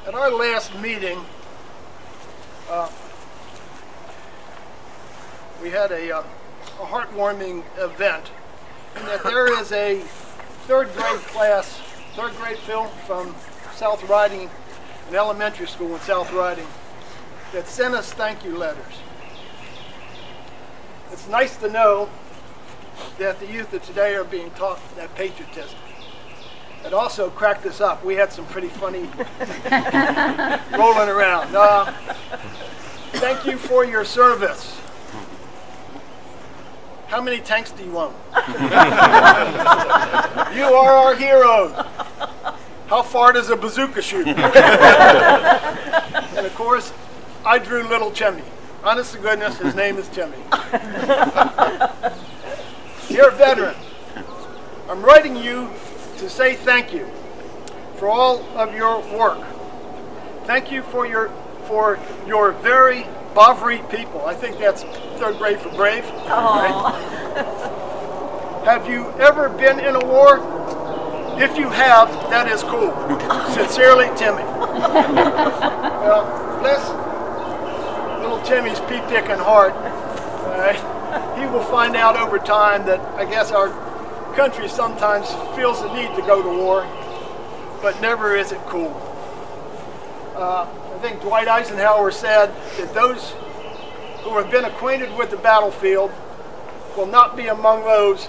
At our last meeting, we had a heartwarming event in that there is a third grade film from South Riding, an elementary school in South Riding, that sent us thank you letters. It's nice to know that the youth of today are being taught that patriotism. It also cracked us up. We had some pretty funny rolling around. Thank you for your service. How many tanks do you own? You are our heroes. How far does a bazooka shoot? And of course, I drew little Chimmy. Honest to goodness, his name is Timmy. Dear veteran, I'm writing you to say thank you for all of your work. Thank you for your very Bavary people. I think that's third grade for brave. Right? Have you ever been in a war? If you have, that is cool. Sincerely, Timmy. Well, bless little Timmy's pea-picking heart. He will find out over time that I guess our country sometimes feels the need to go to war, but never is it cool. I think Dwight Eisenhower said that those who have been acquainted with the battlefield will not be among those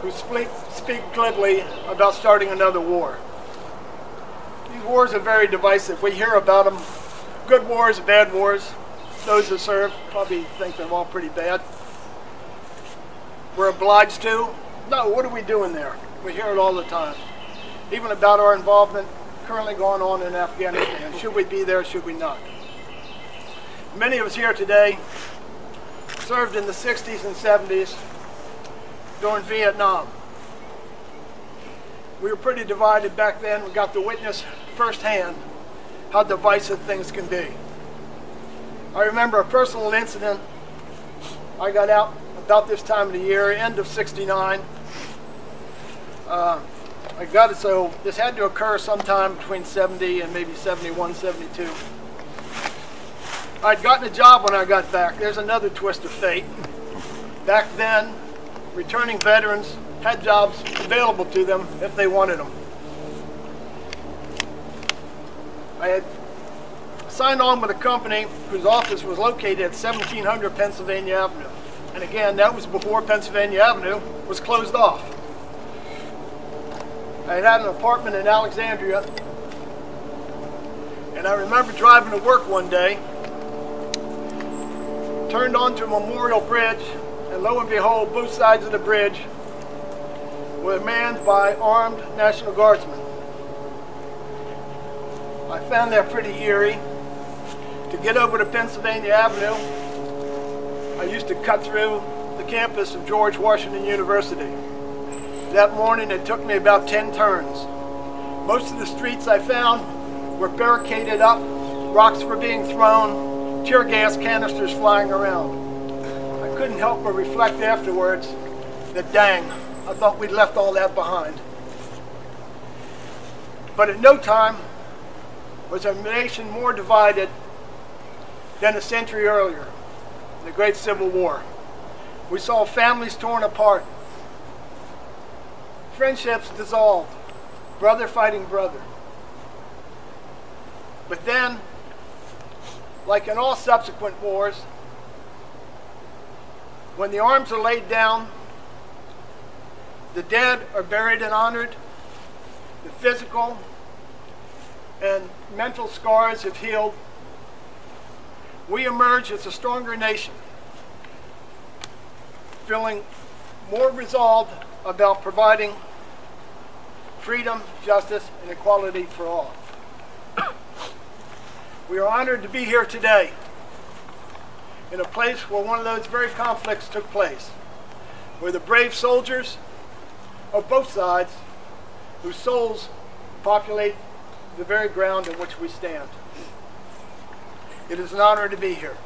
who speak glibly about starting another war. These wars are very divisive. We hear about them, good wars, bad wars. Those who serve probably think they're all pretty bad. We're obliged to. No, what are we doing there? We hear it all the time. Even about our involvement currently going on in Afghanistan. Should we be there, should we not? Many of us here today served in the 60s and 70s during Vietnam. We were pretty divided back then. We got to witness firsthand how divisive things can be. I remember a personal incident. I got out about this time of the year, end of '69. I got it, so this had to occur sometime between 70 and maybe 71, 72. I'd gotten a job when I got back. There's another twist of fate. Back then, returning veterans had jobs available to them if they wanted them. I had signed on with a company whose office was located at 1700 Pennsylvania Avenue. And again, that was before Pennsylvania Avenue was closed off. I had an apartment in Alexandria, and I remember driving to work one day, turned onto Memorial Bridge, and lo and behold, both sides of the bridge were manned by armed National Guardsmen. I found that pretty eerie. To get over to Pennsylvania Avenue, I used to cut through the campus of George Washington University. That morning it took me about 10 turns. Most of the streets I found were barricaded up, rocks were being thrown, tear gas canisters flying around. I couldn't help but reflect afterwards that dang, I thought we'd left all that behind. But at no time was our nation more divided than a century earlier, the Great Civil War. We saw families torn apart, friendships dissolved, brother fighting brother. But then, like in all subsequent wars, when the arms are laid down, the dead are buried and honored, the physical and mental scars have healed, we emerge as a stronger nation, feeling more resolved about providing freedom, justice, and equality for all. We are honored to be here today in a place where one of those very conflicts took place, where the brave soldiers of both sides, whose souls populate the very ground on which we stand. It is an honor to be here.